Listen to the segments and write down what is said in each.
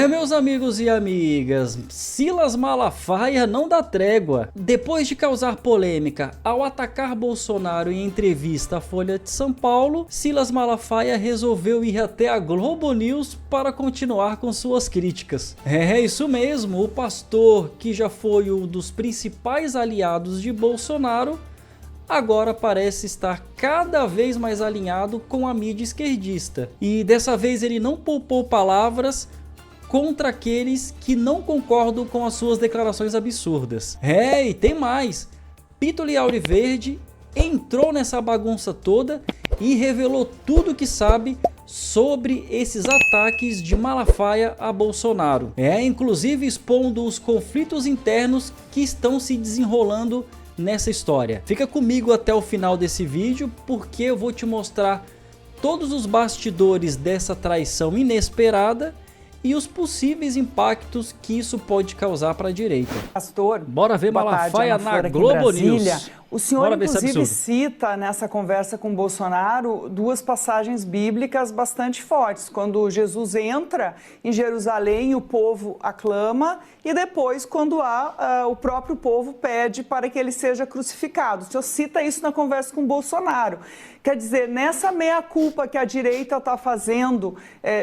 Meus amigos e amigas, Silas Malafaia não dá trégua. Depois de causar polêmica ao atacar Bolsonaro em entrevista à Folha de São Paulo, Silas Malafaia resolveu ir até a Globo News para continuar com suas críticas. Isso mesmo, o pastor, que já foi um dos principais aliados de Bolsonaro, agora parece estar cada vez mais alinhado com a mídia esquerdista. E dessa vez ele não poupou palavras contra aqueles que não concordam com as suas declarações absurdas. E tem mais. Pito Liauriverde entrou nessa bagunça toda e revelou tudo que sabe sobre esses ataques de Malafaia a Bolsonaro. Inclusive expondo os conflitos internos que estão se desenrolando nessa história. Fica comigo até o final desse vídeo, porque eu vou te mostrar todos os bastidores dessa traição inesperada e os possíveis impactos que isso pode causar para a direita. Pastor, bora ver Malafaia na Globo News. O senhor, inclusive, cita nessa conversa com Bolsonaro duas passagens bíblicas bastante fortes. Quando Jesus entra em Jerusalém, o povo aclama, e depois quando o próprio povo pede para que ele seja crucificado. O senhor cita isso na conversa com Bolsonaro. Quer dizer, nessa meia-culpa que a direita está fazendo,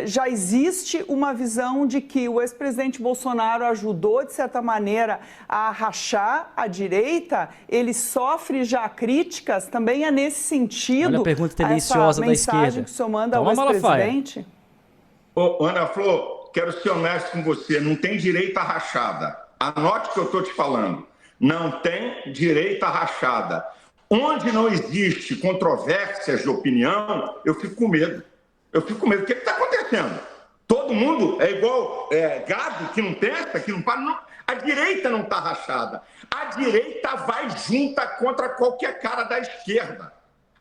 já existe uma visão de que o ex-presidente Bolsonaro ajudou, de certa maneira, a rachar a direita. Ele sofre já críticas, também é nesse sentido. Olha a pergunta tendenciosa da esquerda. Que o senhor manda ao ex-presidente? Ana Flor, quero ser honesto com você, não tem direita rachada. Anote o que eu estou te falando. Não tem direita rachada. Onde não existe controvérsias de opinião, eu fico com medo. Eu fico com medo. O que está acontecendo? Todo mundo é igual gado que não pensa, que não para. Não. A direita não está rachada. A direita vai junta contra qualquer cara da esquerda.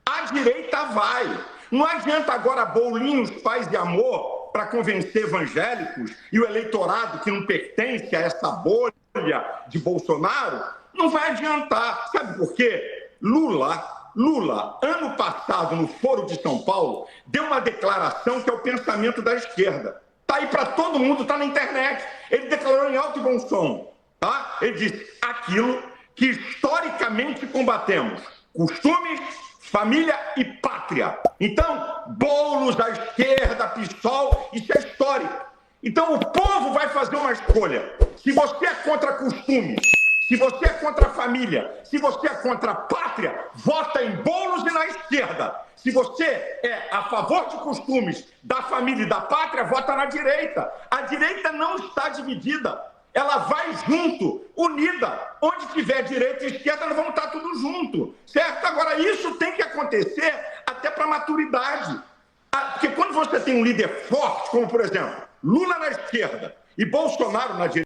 A direita vai. Não adianta agora bolinhos, paz e amor para convencer evangélicos e o eleitorado que não pertence a essa bolha de Bolsonaro. Não vai adiantar. Sabe por quê? Lula, ano passado, no Foro de São Paulo, deu uma declaração que é o pensamento da esquerda. Está aí para todo mundo, está na internet. Ele declarou em alto e bom som. Tá? Ele disse aquilo que historicamente combatemos: costumes, família e pátria. Então, bolos à esquerda, PSOL, isso é histórico. Então, o povo vai fazer uma escolha. Se você é contra costumes, se você é contra a família, se você é contra a pátria, vota em Boulos e na esquerda. Se você é a favor de costumes, da família e da pátria, vota na direita. A direita não está dividida. Ela vai junto, unida. Onde tiver direita e esquerda, nós vamos estar tudo junto. Certo? Agora, isso tem que acontecer até para a maturidade. Porque quando você tem um líder forte, como, por exemplo, Lula na esquerda e Bolsonaro na direita.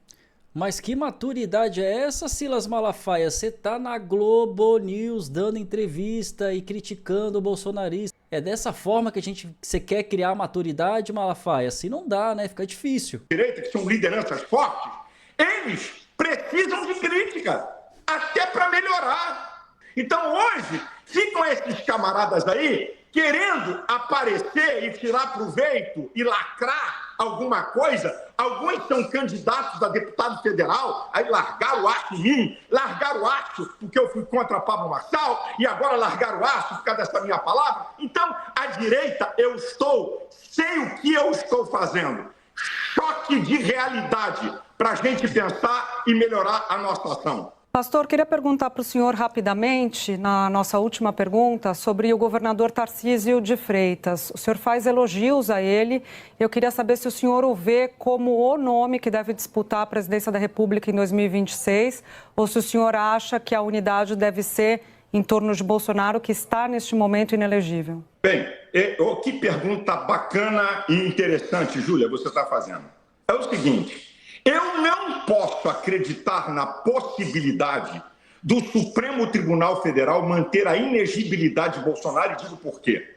Mas que maturidade é essa, Silas Malafaia? Você tá na Globo News dando entrevista e criticando o bolsonarista. É dessa forma que você quer criar maturidade, Malafaia? Assim não dá, né? Fica difícil. Direita, que são lideranças fortes, eles precisam de crítica, até para melhorar. Então hoje, ficam esses camaradas aí querendo aparecer e tirar proveito e lacrar alguma coisa. Alguns são candidatos a deputado federal, aí largaram o aço em mim, largaram o aço porque eu fui contra Pablo Marçal, e agora largaram o aço por causa dessa minha palavra. Então, a direita, sei o que eu estou fazendo. Choque de realidade para a gente pensar e melhorar a nossa ação. Pastor, queria perguntar para o senhor rapidamente, na nossa última pergunta, sobre o governador Tarcísio de Freitas. O senhor faz elogios a ele. Eu queria saber se o senhor o vê como o nome que deve disputar a presidência da República em 2026, ou se o senhor acha que a unidade deve ser em torno de Bolsonaro, que está neste momento inelegível. Bem, que pergunta bacana e interessante, Júlia, você está fazendo. É o seguinte... Eu não posso acreditar na possibilidade do Supremo Tribunal Federal manter a inegibilidade de Bolsonaro, e digo por quê.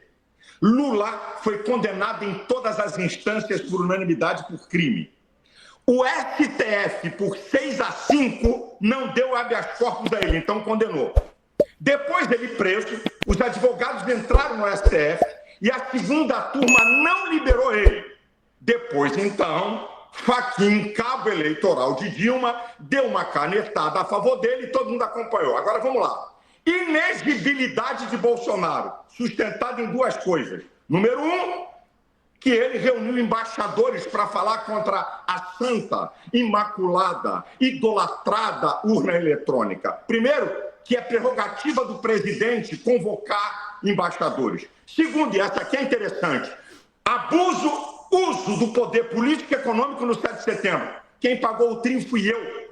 Lula foi condenado em todas as instâncias por unanimidade por crime. O STF, por 6-5, não deu habeas corpus a ele, então condenou. Depois dele preso, os advogados entraram no STF e a segunda turma não liberou ele. Depois, então, Fachin, cabo eleitoral de Dilma, deu uma canetada a favor dele e todo mundo acompanhou. Agora vamos lá. Inexigibilidade de Bolsonaro, sustentada em duas coisas. Número um, que ele reuniu embaixadores para falar contra a santa, imaculada, idolatrada urna eletrônica. Primeiro, que é prerrogativa do presidente convocar embaixadores. Segundo, e essa aqui é interessante, uso do poder político e econômico no 7 de setembro. Quem pagou o trim fui eu.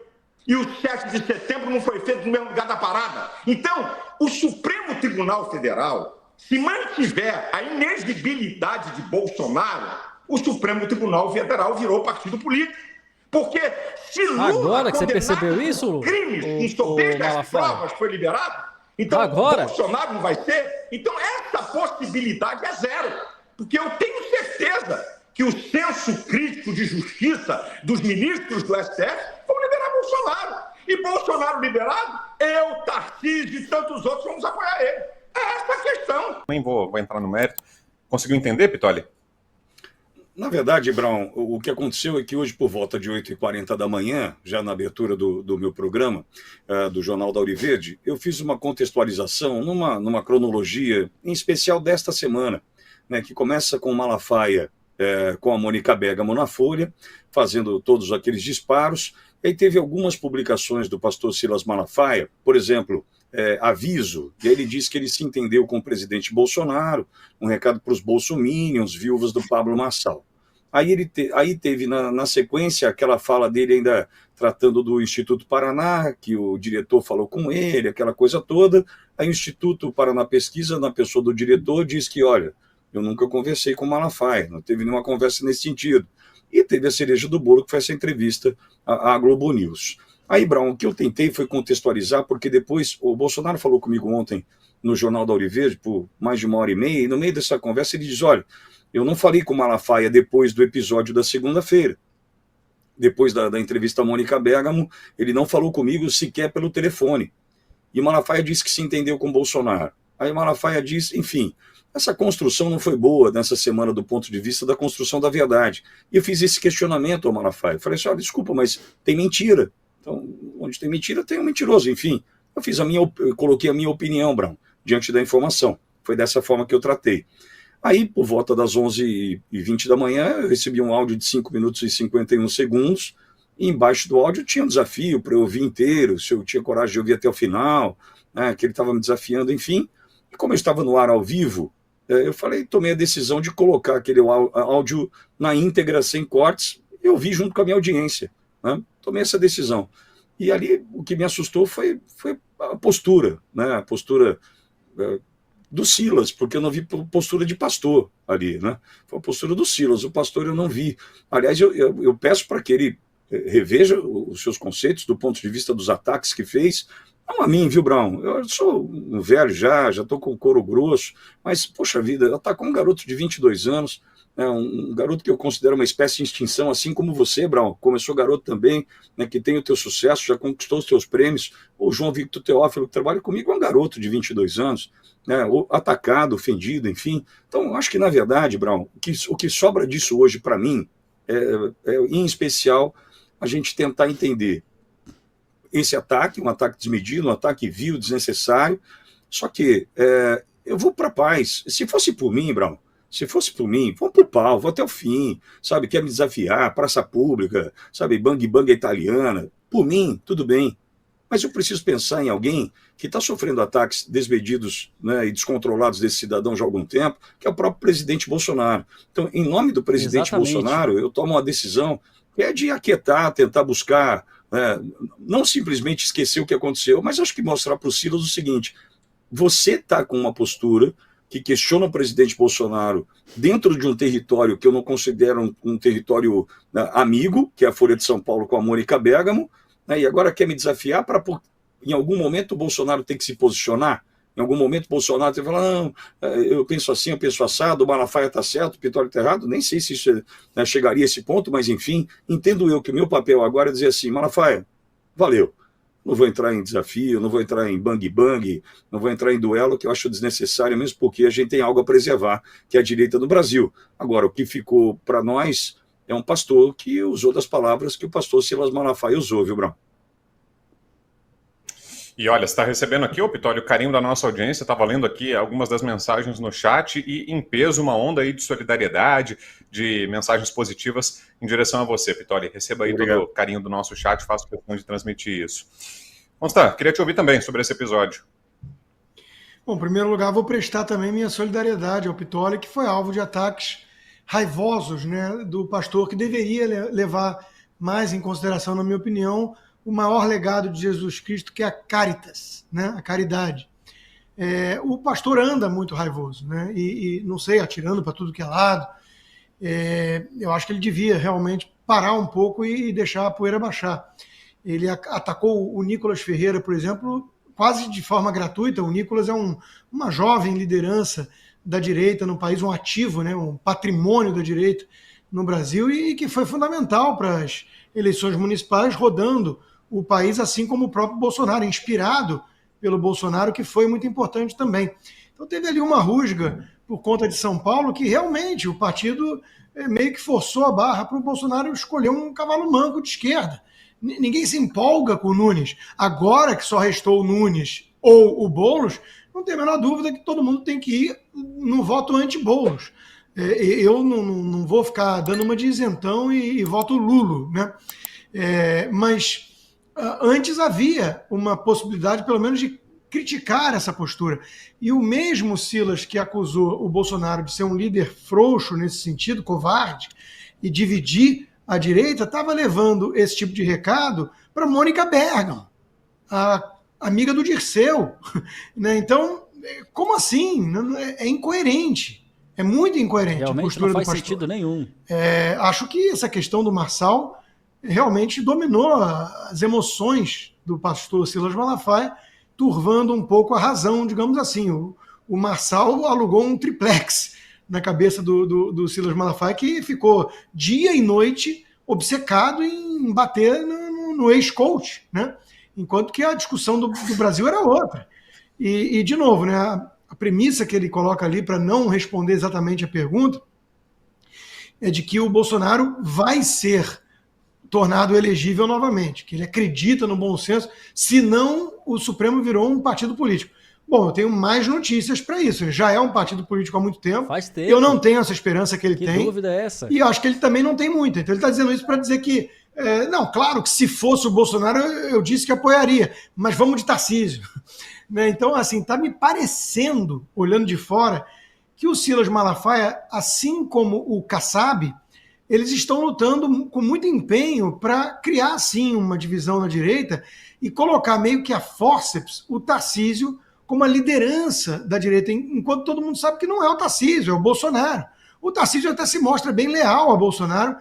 E o 7 de setembro não foi feito no mesmo lugar da parada. Então, o Supremo Tribunal Federal, se mantiver a inexigibilidade de Bolsonaro, o Supremo Tribunal Federal virou partido político. Porque se Lula, agora que você percebeu isso, crimes em sobeja as provas, foi liberado, então agora Bolsonaro não vai ser. Então essa possibilidade é zero. Porque eu tenho certeza que o senso crítico de justiça dos ministros do STF vão liberar Bolsonaro. E Bolsonaro liberado, eu, Tarcísio e tantos outros vamos apoiar ele. É essa a questão. Nem vou entrar no mérito. Conseguiu entender, Pittoli? Na verdade, Brown, o que aconteceu é que hoje, por volta de 8h40 da manhã, já na abertura do meu programa, do Jornal da Auriverde, eu fiz uma contextualização numa cronologia, em especial desta semana, né, que começa com Malafaia, com a Mônica Bergamo na Folha, fazendo todos aqueles disparos. E aí teve algumas publicações do pastor Silas Malafaia, por exemplo, aviso, e aí ele disse que ele se entendeu com o presidente Bolsonaro, um recado para os bolsominions, viúvas do Pablo Marçal. Aí teve na sequência aquela fala dele ainda tratando do Instituto Paraná, que o diretor falou com ele, aquela coisa toda. Aí o Instituto Paraná Pesquisa, na pessoa do diretor, diz que, olha, eu nunca conversei com o Malafaia, não teve nenhuma conversa nesse sentido. E teve a cereja do bolo, que foi essa entrevista à Globo News. Aí, Brown, o que eu tentei foi contextualizar, porque depois o Bolsonaro falou comigo ontem no Jornal da Auriverde, por mais de 1h30, e no meio dessa conversa ele diz, olha, eu não falei com o Malafaia depois do episódio da segunda-feira. Depois da entrevista à Mônica Bergamo, ele não falou comigo sequer pelo telefone. E o Malafaia disse que se entendeu com o Bolsonaro. Aí o Malafaia diz, enfim, essa construção não foi boa nessa semana do ponto de vista da construção da verdade. E eu fiz esse questionamento ao Malafaia. Eu falei assim, olha, desculpa, mas tem mentira. Então, onde tem mentira, tem um mentiroso. Enfim, eu coloquei a minha opinião, Brown, diante da informação. Foi dessa forma que eu tratei. Aí, por volta das 11h20 da manhã, eu recebi um áudio de 5 minutos e 51 segundos, e embaixo do áudio tinha um desafio para eu ouvir inteiro, se eu tinha coragem de ouvir até o final, né, que ele estava me desafiando, enfim. E como eu estava no ar ao vivo, eu tomei a decisão de colocar aquele áudio na íntegra, sem cortes, e ouvi junto com a minha audiência, né? Tomei essa decisão. E ali, o que me assustou foi a postura, né? A postura do Silas, porque eu não vi postura de pastor ali, né? Foi a postura do Silas, o pastor eu não vi. Aliás, eu peço para que ele reveja os seus conceitos do ponto de vista dos ataques que fez. Não a mim, viu, Brown? Eu sou um velho já estou com o couro grosso, mas, poxa vida, atacou um garoto de 22 anos, né, um garoto que eu considero uma espécie de extinção, assim como você, Brown, começou garoto também, né, que tem o teu sucesso, já conquistou os teus prêmios. O João Victor Teófilo, que trabalha comigo, é um garoto de 22 anos, né, atacado, ofendido, enfim. Então, acho que, na verdade, Brown, o que sobra disso hoje para mim em especial, a gente tentar entender esse ataque, um ataque desmedido, um ataque vil, desnecessário. Só que eu vou para a paz. Se fosse por mim, Brown, vou pro pau, vou até o fim, sabe? Quer me desafiar, praça pública, sabe? Bang bang italiana. Por mim, tudo bem. Mas eu preciso pensar em alguém que está sofrendo ataques desmedidos, né, e descontrolados desse cidadão já há algum tempo, que é o próprio presidente Bolsonaro. Então, em nome do presidente Bolsonaro, eu tomo uma decisão que é de aquietar, tentar buscar, não simplesmente esquecer o que aconteceu, mas acho que mostrar para o Silas o seguinte: você está com uma postura que questiona o presidente Bolsonaro dentro de um território que eu não considero um território, né, amigo, que é a Folha de São Paulo com a Mônica Bergamo, né, e agora quer me desafiar para, em algum momento, o Bolsonaro tem que se posicionar. Em algum momento, o Bolsonaro tem que falar, não, eu penso assim, eu penso assado, o Malafaia está certo, o Pittoli está errado. Nem sei se isso, né, chegaria a esse ponto, mas, enfim, entendo eu que o meu papel agora é dizer assim, Malafaia, valeu. Não vou entrar em desafio, não vou entrar em bang-bang, não vou entrar em duelo, que eu acho desnecessário, mesmo porque a gente tem algo a preservar, que é a direita no Brasil. Agora, o que ficou para nós é um pastor que usou das palavras que o pastor Silas Malafaia usou, viu, Brão? E olha, você está recebendo aqui, Pitoli, o carinho da nossa audiência, estava lendo aqui algumas das mensagens no chat e em peso uma onda aí de solidariedade, de mensagens positivas em direção a você, Pitoli. Receba aí todo o carinho do nosso chat, faço questão de transmitir isso. Constan, queria te ouvir também sobre esse episódio. Bom, em primeiro lugar, vou prestar também minha solidariedade ao Pitoli, que foi alvo de ataques raivosos, né, do pastor, que deveria levar mais em consideração, na minha opinião, o maior legado de Jesus Cristo, que é a caritas, né? A caridade. O pastor anda muito raivoso, né? E não sei, atirando para tudo que é lado. Eu acho que ele devia realmente parar um pouco e deixar a poeira baixar. Ele atacou o Nicolas Ferreira, por exemplo, quase de forma gratuita. O Nicolas é uma jovem liderança da direita no país, um ativo, né? Um patrimônio da direita no Brasil e que foi fundamental para as eleições municipais, rodando o país, assim como o próprio Bolsonaro, inspirado pelo Bolsonaro, que foi muito importante também. Então teve ali uma rusga por conta de São Paulo, que realmente o partido meio que forçou a barra para o Bolsonaro escolher um cavalo manco de esquerda. Ninguém se empolga com o Nunes. Agora que só restou o Nunes ou o Boulos, não tem a menor dúvida que todo mundo tem que ir no voto anti-Boulos. Eu não vou ficar dando uma de isentão e voto Lulo, né? Mas antes havia uma possibilidade, pelo menos, de criticar essa postura. E o mesmo Silas que acusou o Bolsonaro de ser um líder frouxo nesse sentido, covarde, e dividir a direita, estava levando esse tipo de recado para Mônica Bergamo, a amiga do Dirceu. Né? Então, como assim? É incoerente. É muito incoerente. Realmente a postura não faz do pastor. sentido nenhum. Acho que essa questão do Marçal realmente dominou as emoções do pastor Silas Malafaia, turvando um pouco a razão, digamos assim. O Marçal alugou um triplex na cabeça do Silas Malafaia, que ficou dia e noite obcecado em bater no ex-coach, né? Enquanto que a discussão do Brasil era outra. E de novo, né, a premissa que ele coloca ali, para não responder exatamente a pergunta, é de que o Bolsonaro vai ser tornado elegível novamente, que ele acredita no bom senso, senão o Supremo virou um partido político. Bom, eu tenho mais notícias para isso. Ele já é um partido político há muito tempo. Faz tempo. Eu não tenho essa esperança que ele tem. Que dúvida é essa? E acho que ele também não tem muita. Então ele está dizendo isso para dizer que, não, claro que se fosse o Bolsonaro, eu disse que apoiaria, mas vamos de Tarcísio. Né? Então, assim, está me parecendo, olhando de fora, que o Silas Malafaia, assim como o Kassab, eles estão lutando com muito empenho para criar, sim, uma divisão na direita e colocar meio que a fórceps o Tarcísio como a liderança da direita, enquanto todo mundo sabe que não é o Tarcísio, é o Bolsonaro. O Tarcísio até se mostra bem leal a Bolsonaro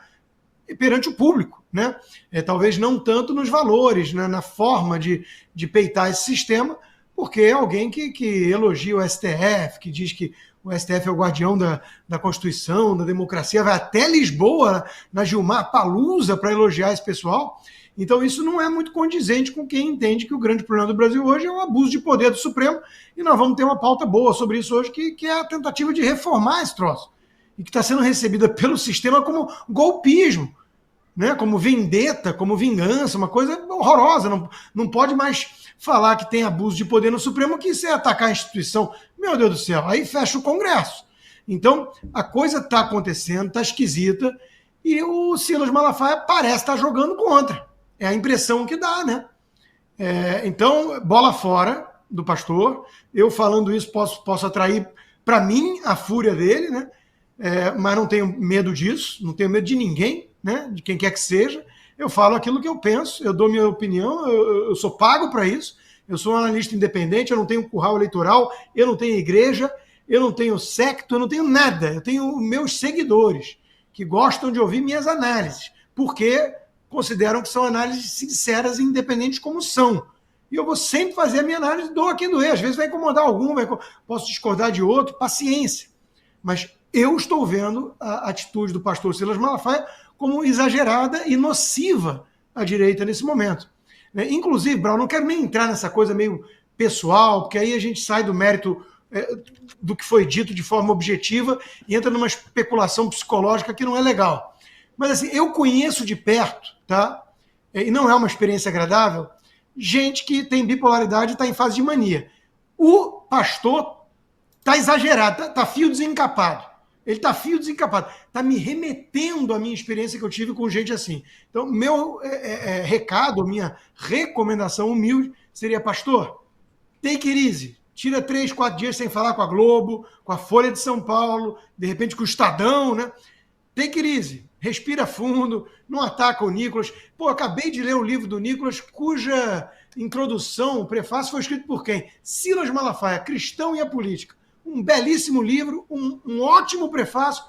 perante o público, né? Talvez não tanto nos valores, né? Na forma de peitar esse sistema, porque é alguém que elogia o STF, que diz que o STF é o guardião da Constituição, da democracia, vai até Lisboa, na Gilmar Palusa, para elogiar esse pessoal. Então isso não é muito condizente com quem entende que o grande problema do Brasil hoje é o abuso de poder do Supremo, e nós vamos ter uma pauta boa sobre isso hoje, que é a tentativa de reformar esse troço, e que está sendo recebida pelo sistema como golpismo, né? Como vendetta, como vingança, uma coisa horrorosa. Não pode mais falar que tem abuso de poder no Supremo, que isso é atacar a instituição. Meu Deus do céu, aí fecha o Congresso. Então, a coisa está acontecendo, está esquisita, e o Silas Malafaia parece estar jogando contra. É a impressão que dá, né? Então, bola fora do pastor. Eu falando isso posso atrair para mim a fúria dele, né? Mas não tenho medo disso, não tenho medo de ninguém, né? De quem quer que seja. Eu falo aquilo que eu penso, eu dou minha opinião, eu sou pago para isso, eu sou um analista independente, eu não tenho curral eleitoral, eu não tenho igreja, eu não tenho secto, eu não tenho nada. Eu tenho meus seguidores que gostam de ouvir minhas análises, porque consideram que são análises sinceras e independentes como são. E eu vou sempre fazer a minha análise, dou a quem doer. Às vezes vai incomodar algum, posso discordar de outro, paciência. Mas eu estou vendo a atitude do pastor Silas Malafaia como exagerada e nociva à direita nesse momento. Inclusive, Brau, não quero nem entrar nessa coisa meio pessoal, porque aí a gente sai do mérito do que foi dito de forma objetiva e entra numa especulação psicológica que não é legal. Mas assim, eu conheço de perto, tá? E não é uma experiência agradável, gente que tem bipolaridade e está em fase de mania. O pastor está exagerado, está fio desencapado. Ele está fio desencapado. Está me remetendo à minha experiência que eu tive com gente assim. Então, meu recado, minha recomendação humilde seria, pastor, take it easy. Tira 3, 4 dias sem falar com a Globo, com a Folha de São Paulo, de repente com o Estadão, né? Take it easy. Respira fundo, não ataca o Nicolas. Pô, acabei de ler o livro do Nicolas, cuja introdução, o prefácio foi escrito por quem? Silas Malafaia, Cristão e a Política. Um belíssimo livro, um ótimo prefácio.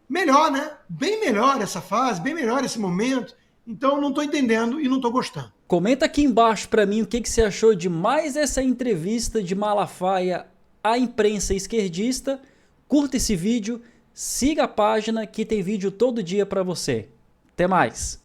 Melhor, né? Bem melhor essa fase, bem melhor esse momento. Então, não estou entendendo e não estou gostando. Comenta aqui embaixo para mim o que você achou de mais essa entrevista de Malafaia à imprensa esquerdista. Curta esse vídeo, siga a página que tem vídeo todo dia para você. Até mais!